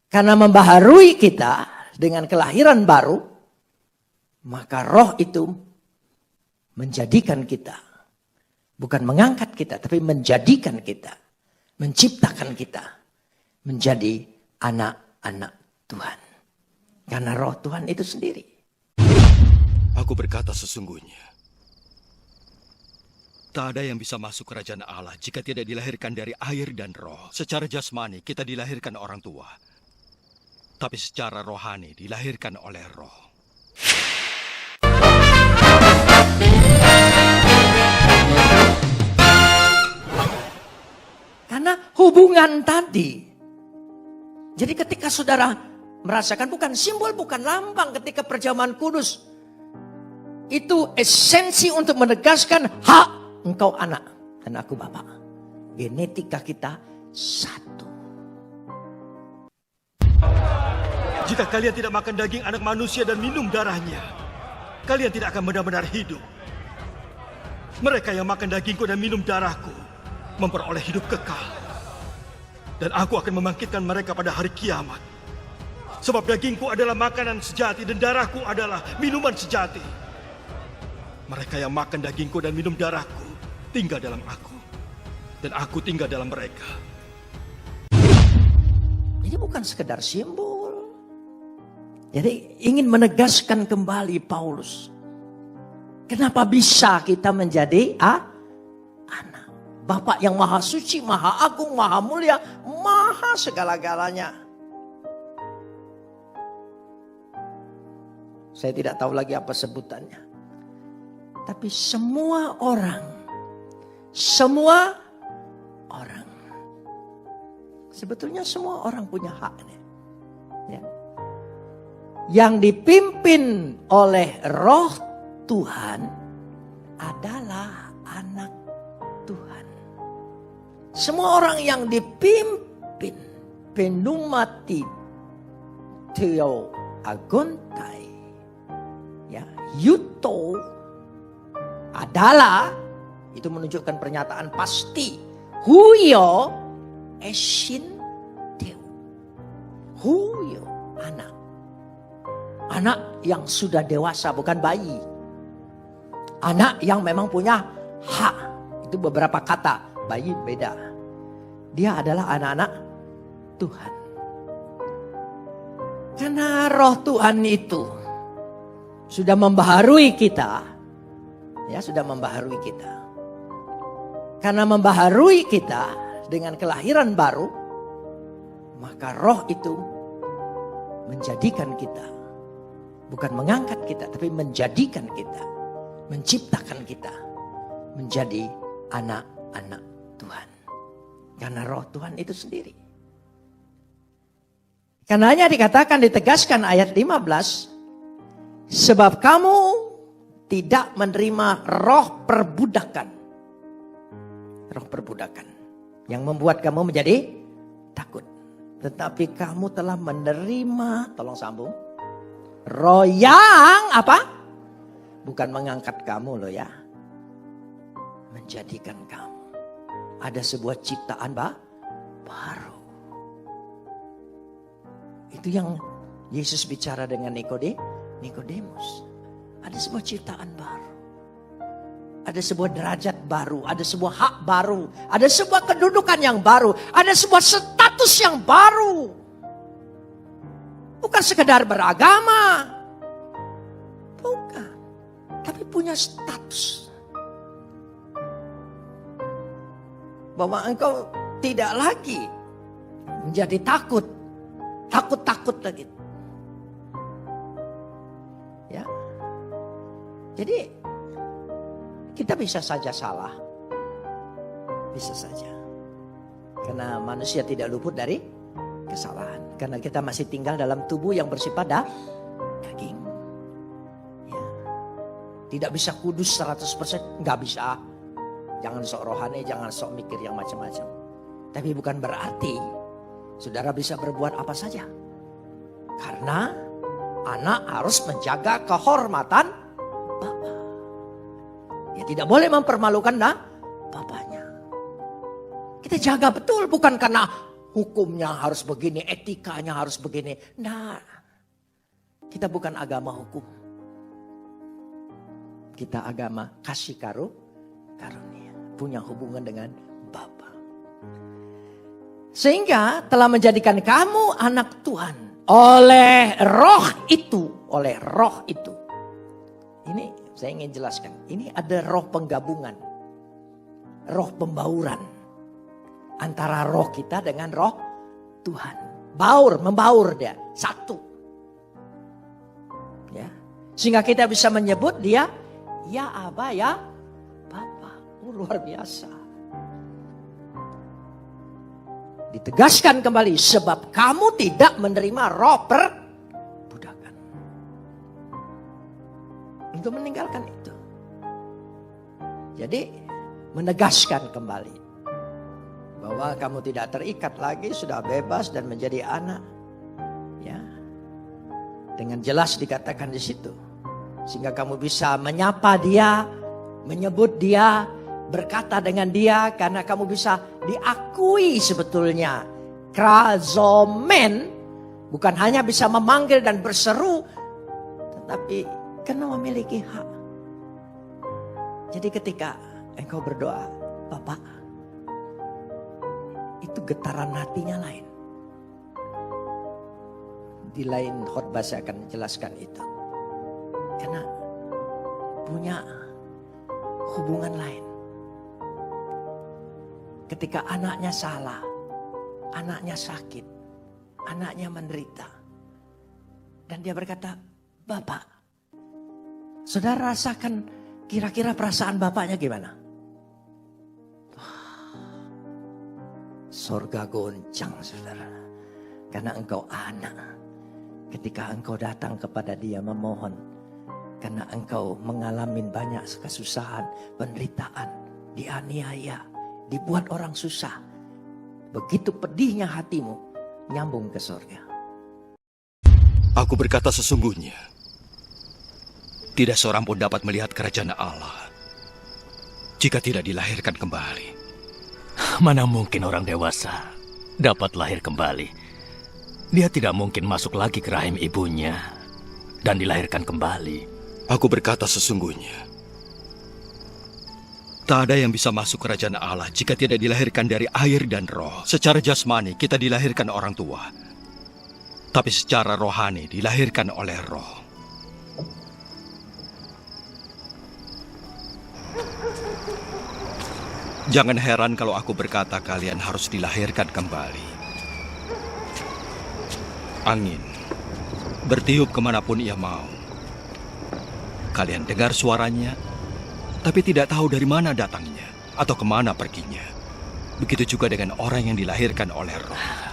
Karena membaharui kita dengan kelahiran baru, maka roh itu menjadikan kita. Bukan mengangkat kita, tapi menjadikan kita. Menciptakan kita menjadi anak-anak Tuhan. Karena roh Tuhan itu sendiri. Aku berkata sesungguhnya, tak ada yang bisa masuk kerajaan Allah jika tidak dilahirkan dari air dan roh. Secara jasmani kita dilahirkan orang tua. Tapi secara rohani dilahirkan oleh roh. Karena hubungan tadi. Jadi ketika saudara merasakan bukan simbol, bukan lambang ketika perjamuan kudus. Itu esensi untuk menegaskan hak engkau anak dan aku bapak. Genetika kita satu. Jika kalian tidak makan daging anak manusia dan minum darahnya, kalian tidak akan benar-benar hidup. Mereka yang makan dagingku dan minum darahku memperoleh hidup kekal. Dan aku akan membangkitkan mereka pada hari kiamat. Sebab dagingku adalah makanan sejati dan darahku adalah minuman sejati. Mereka yang makan dagingku dan minum darahku tinggal dalam aku. Dan aku tinggal dalam mereka. Ini bukan sekedar simbol. Jadi ingin menegaskan kembali Paulus. Kenapa bisa kita menjadi anak. Bapa yang maha suci, maha agung, maha mulia, maha segala-galanya. Saya tidak tahu lagi apa sebutannya. Tapi semua orang. Sebetulnya semua orang punya haknya. Ya. Yang dipimpin oleh roh Tuhan adalah anak Tuhan. Semua orang yang dipimpin penumati theo agontai, ya, yuto adalah, itu menunjukkan pernyataan pasti, huyo esin teo, huyo anak. Anak yang sudah dewasa, bukan bayi. Anak yang memang punya hak. Itu beberapa kata. Bayi beda. Dia adalah anak-anak Tuhan. Karena roh Tuhan itu sudah membaharui kita. Ya, sudah membaharui kita. Karena membaharui kita dengan kelahiran baru, maka roh itu menjadikan kita. Bukan mengangkat kita, tapi menjadikan kita. Menciptakan kita menjadi anak-anak Tuhan. Karena roh Tuhan itu sendiri. Karenanya dikatakan, ditegaskan ayat 15. Sebab kamu tidak menerima roh perbudakan. Roh perbudakan. Yang membuat kamu menjadi takut. Tetapi kamu telah menerima, tolong sambung. Roh yang apa? Bukan mengangkat kamu loh ya. Menjadikan kamu. Ada sebuah ciptaan baru. Itu yang Yesus bicara dengan Nikodemus. Ada sebuah ciptaan baru. Ada sebuah derajat baru. Ada sebuah hak baru. Ada sebuah kedudukan yang baru. Ada sebuah status yang baru. Bukan sekedar beragama. Bukan. Tapi punya status. Bahwa engkau tidak lagi menjadi takut. Takut-takut lagi. Ya. Jadi kita bisa saja salah. Bisa saja. Karena manusia tidak luput dari kesalahan. Karena kita masih tinggal dalam tubuh yang bersifat daging. Ya. Tidak bisa kudus 100%. Nggak bisa. Jangan sok rohani, jangan sok mikir yang macam-macam. Tapi bukan berarti saudara bisa berbuat apa saja. Karena anak harus menjaga kehormatan Bapa. Dia tidak boleh mempermalukan bapaknya. Kita jaga betul, bukan karena hukumnya harus begini, etikanya harus begini. Nah, kita bukan agama hukum. Kita agama kasih karunia. Punya hubungan dengan Bapa. Sehingga telah menjadikan kamu anak Tuhan. Oleh roh itu. Ini saya ingin jelaskan. Ini ada roh penggabungan. Roh pembauran. Antara roh kita dengan roh Tuhan. Membaur dia. Satu. Ya. Sehingga kita bisa menyebut dia. Ya Aba, ya Bapa. Luar biasa. Ditegaskan kembali. Sebab kamu tidak menerima roh perbudakan. Untuk meninggalkan itu. Jadi menegaskan kembali. Bahwa kamu tidak terikat lagi. Sudah bebas dan menjadi anak. Ya. Dengan jelas dikatakan di situ. Sehingga kamu bisa menyapa dia. Menyebut dia. Berkata dengan dia karena kamu bisa diakui sebetulnya. Krazomen bukan hanya bisa memanggil dan berseru. Tetapi karena memiliki hak. Jadi ketika engkau berdoa, Bapak. Itu getaran hatinya lain. Di lain khotbah saya akan menjelaskan itu. Karena punya hubungan lain. Ketika anaknya salah, anaknya sakit, anaknya menderita. Dan dia berkata, Bapak, saudara rasakan kira-kira perasaan bapaknya gimana? Sorga goncang saudara. Karena engkau anak. Ketika engkau datang kepada dia memohon. Karena engkau mengalami banyak kesusahan, penderitaan, dianiaya. Dibuat orang susah. Begitu pedihnya hatimu. Nyambung ke surga. Aku berkata sesungguhnya. Tidak seorang pun dapat melihat kerajaan Allah. Jika tidak dilahirkan kembali. Mana mungkin orang dewasa dapat lahir kembali. Dia tidak mungkin masuk lagi ke rahim ibunya. Dan dilahirkan kembali. Aku berkata sesungguhnya. Tak ada yang bisa masuk kerajaan Allah jika tidak dilahirkan dari air dan roh. Secara jasmani kita dilahirkan orang tua. Tapi secara rohani dilahirkan oleh roh. Jangan heran kalau aku berkata kalian harus dilahirkan kembali. Angin bertiup kemanapun ia mau. Kalian dengar suaranya, tapi tidak tahu dari mana datangnya atau kemana perginya. Begitu juga dengan orang yang dilahirkan oleh roh.